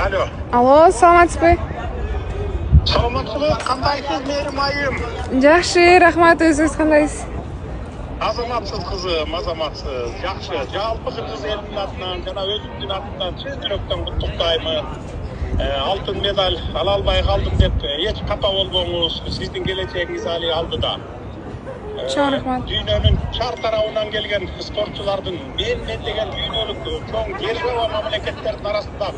Алло. Алло, саламатсызбы? Саламатсызбы, кандайсыз Мээрим айым? Жакшы, рахмат, өзүңүз кандайсыз? Азаматсыз кызым, азаматсыз. Жакшы. Жалпы кыргыз элинин атынан жана өзүмдүн атымдан чын жүрөктөн куттуктаймын. Алтын медаль ала албай калдым деп эч капа болбоңуз. Сиздин келечегиңиз али алдыда. Чоң рахмат. Дүйнөнүн чар тарабынан келген спортчулардын мен деген дүйнөлүк чоң держава мамлекеттердин арасында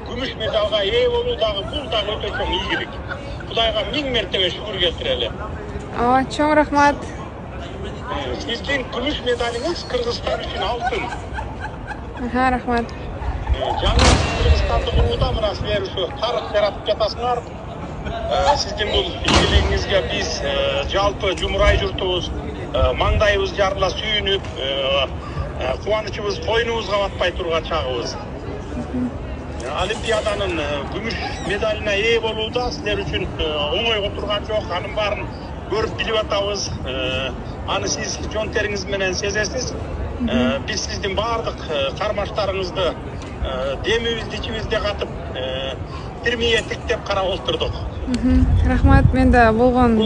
күмүш медалга ээ болуу дагы бул дагы өтө чоң ийгилик. Кудайга миң мертебе шүгүр келтирели. Чоң рахмат. Сиздин күмүш медалиңиз Кыргызстан үчүн алтын. Рахмат. Жаңы Кыргызстанды курууда мына силер ушу тарых жаратып жатасыңар. Сиздин бул ийгилигиңизге биз жалпы Жумурай журтубуз маңдайыбыз жарыла сүйүнүп, кубанычыбыз койнубузга батпай турган чагыбыз. Олимпиаданын күмүш медалине ээ болууда силер үчүн оңойго турган жок. Анын баарын көрүп билип атабыз. Аны сиз жон териңиз менен сезесиз. Биз сиздин баардык кармаштарыңызды демибизди ичибизде катып бирмиеттик деп карап олтурдук. Рахмат, мен да болгон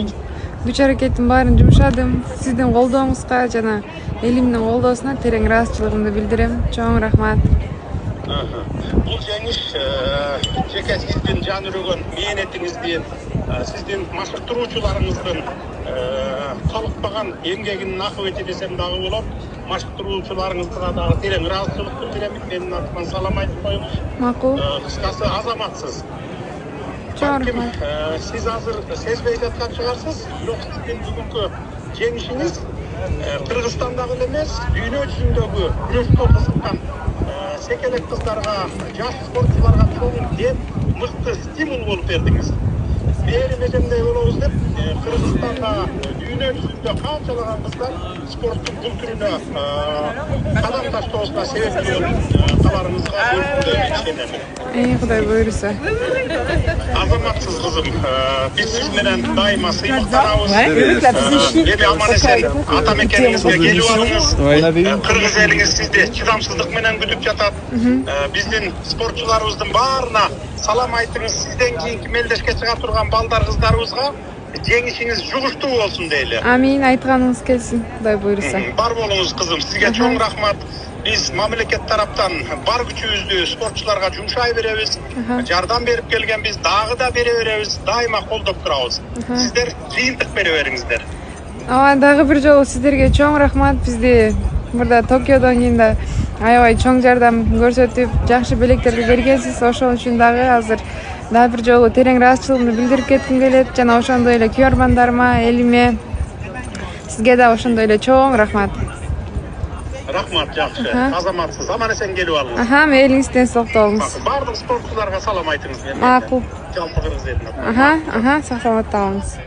күч аракеттин баарын жумшадым. Сиздин колдооңузга жана элимдин колдоосуна терең ыраазычылыгымды билдирем. Чоң рахмат. Бул жеңиш жеке сиздин жан үрөгөн мээнетиңизди, сиздин машыктыруучуларыңыздын талыкпаган эмгегинин акыбети десем дагы болот. Машыктыруучуларыңызга дагы терең ыраазычылык билдирем. Менин атыман салам айтып коюңуз. Макул. Кыскасы азаматсыз. Чоң рахмат. Сиз азыр сезбей жаткан чыгарсыз, бирок сиздин бүгүнкү жеңишиңиз Кыргызстандагы эмес, дүйнө жүзүндөгү күрөшкө кызыккан секелек кыздарга, жаш спортчуларга чоң дем, мыкты стимул болуп бердиңиз. Мээрим эжемдей болобуз деп Кыргызстанда дүйнө жүзүндө канчалаган кыздар спорттун бул түрүнө кадам таштоосуна себепчи болуп каларыңызга өзүмдү ишенемин. Кудай буйруса. Азаматсыз кызым, биз сиз менен дайыма сыймыктанабыз. Эми аман эсен ата мекениңизге келип алыңыз. Кыргыз элиңиз сизди чыдамсыздык менен күтүп жатат. Биздин спортчуларыбыздын баарына салам айтыңыз. Сизден кийинки мелдешке чыга турган балдар кыздарыбызга жеңишиңиз жугуштуу болсун дейли. Амин, айтканыңыз келсин. Кудай буйруса. Бар болуңуз кызым. Сизге чоң рахмат. Биз мамлекет тараптан бар күчүбүздү спортчуларга жумшай беребиз. Жардам берип келгенбиз, дагы да бере беребиз. Дайыма колдоп турабыз. Сиздер жыйынтык бере бериңиздер. Дагы бир жолу сиздерге чоң рахмат. Бизди мурда Токиодон кийин да аябай чоң жардам көрсөтүп, жакшы белектерди бергенсиз. Ошол үчүн дагы азыр дагы бир жолу терең ыраазычылыгымды билдирип кетким келет. Жана ошондой эле күйөрмандарыма, элиме, сизге да ошондой эле чоң рахмат. Рахмат, жакшы. Азаматсыз, аман эсен келип алыңыз. Мээлиңизден соктолуңуз. Бардык спортчуларга салам айтыңыз менен. Макул. Жалпы Кыргыз элине. Сак саламатта болуңуз.